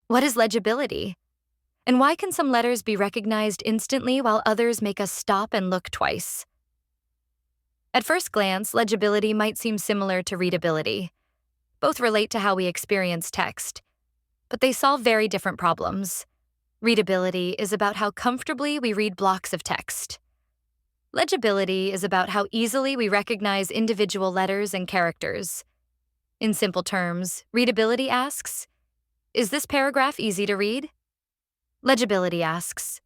What is legibility? And why can some letters be recognized instantly while others make us stop and look twice? At first glance, legibility might seem similar to readability. Both relate to how we experience text, but they solve very different problems. Readability is about how comfortably we read blocks of text. Legibility is about how easily we recognize individual letters and characters. In simple terms, readability asks, is this paragraph easy to read? Legibility asks,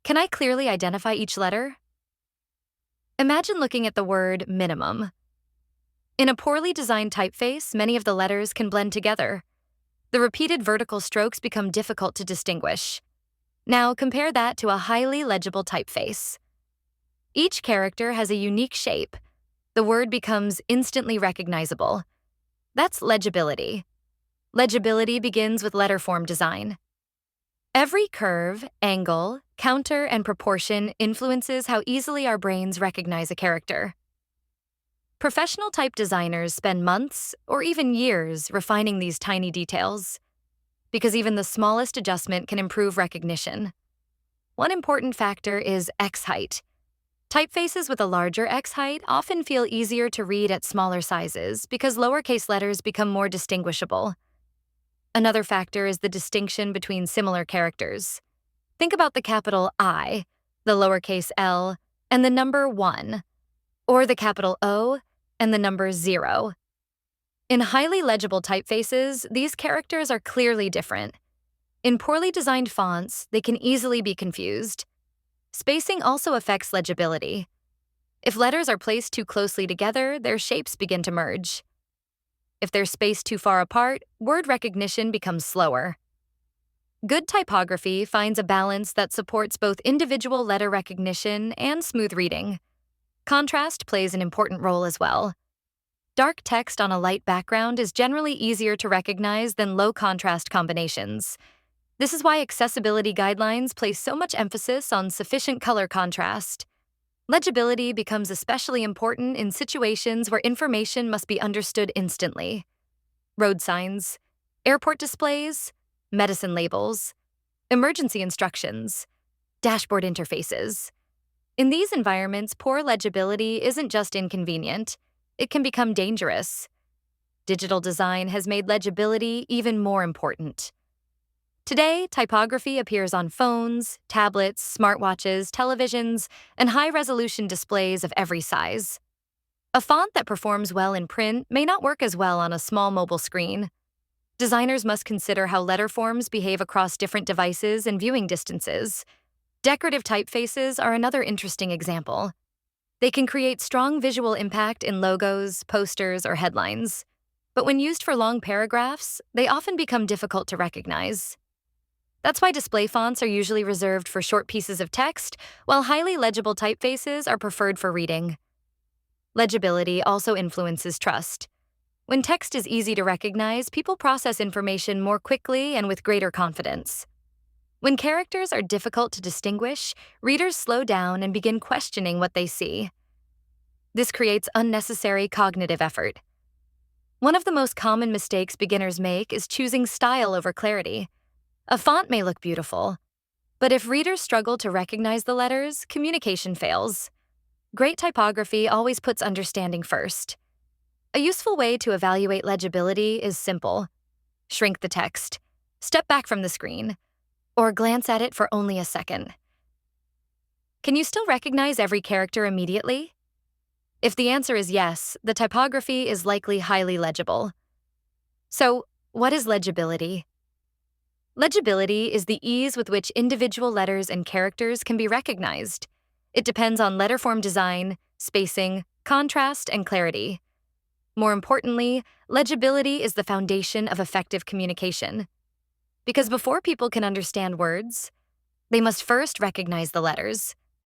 can I clearly identify each letter? Imagine looking at the word minimum. In a poorly designed typeface, many of the letters can blend together. The repeated vertical strokes become difficult to distinguish. Now compare that to a highly legible typeface. Each character has a unique shape. The word becomes instantly recognizable. That's legibility. Legibility begins with letter form design. Every curve, angle, counter, and proportion influences how easily our brains recognize a character. Professional type designers spend months or even years refining these tiny details, because even the smallest adjustment can improve recognition. One important factor is X height. Typefaces with a larger X height often feel easier to read at smaller sizes because lowercase letters become more distinguishable. Another factor is the distinction between similar characters. Think about the capital I, the lowercase l, and the number 1, or the capital O and the number 0. In highly legible typefaces, these characters are clearly different. In poorly designed fonts, they can easily be confused. Spacing also affects legibility. If letters are placed too closely together, their shapes begin to merge. If they're spaced too far apart, word recognition becomes slower. Good typography finds a balance that supports both individual letter recognition and smooth reading. Contrast plays an important role as well. Dark text on a light background is generally easier to recognize than low-contrast combinations. This is why accessibility guidelines place so much emphasis on sufficient color contrast. Legibility becomes especially important in situations where information must be understood instantly. Road signs, airport displays, medicine labels, emergency instructions, dashboard interfaces. In these environments, poor legibility isn't just inconvenient, it can become dangerous. Digital design has made legibility even more important. Today, typography appears on phones, tablets, smartwatches, televisions, and high-resolution displays of every size. A font that performs well in print may not work as well on a small mobile screen. Designers must consider how letter forms behave across different devices and viewing distances. Decorative typefaces are another interesting example. They can create strong visual impact in logos, posters, or headlines. But when used for long paragraphs, they often become difficult to recognize. That's why display fonts are usually reserved for short pieces of text, while highly legible typefaces are preferred for reading. Legibility also influences trust. When text is easy to recognize, people process information more quickly and with greater confidence. When characters are difficult to distinguish, readers slow down and begin questioning what they see. This creates unnecessary cognitive effort. One of the most common mistakes beginners make is choosing style over clarity. A font may look beautiful, but if readers struggle to recognize the letters, communication fails. Great typography always puts understanding first. A useful way to evaluate legibility is simple. Shrink the text, step back from the screen, or glance at it for only a second. Can you still recognize every character immediately? If the answer is yes, the typography is likely highly legible. So, what is legibility? Legibility is the ease with which individual letters and characters can be recognized. It depends on letter form design, spacing, contrast, and clarity. More importantly, legibility is the foundation of effective communication. Because before people can understand words, they must first recognize the letters.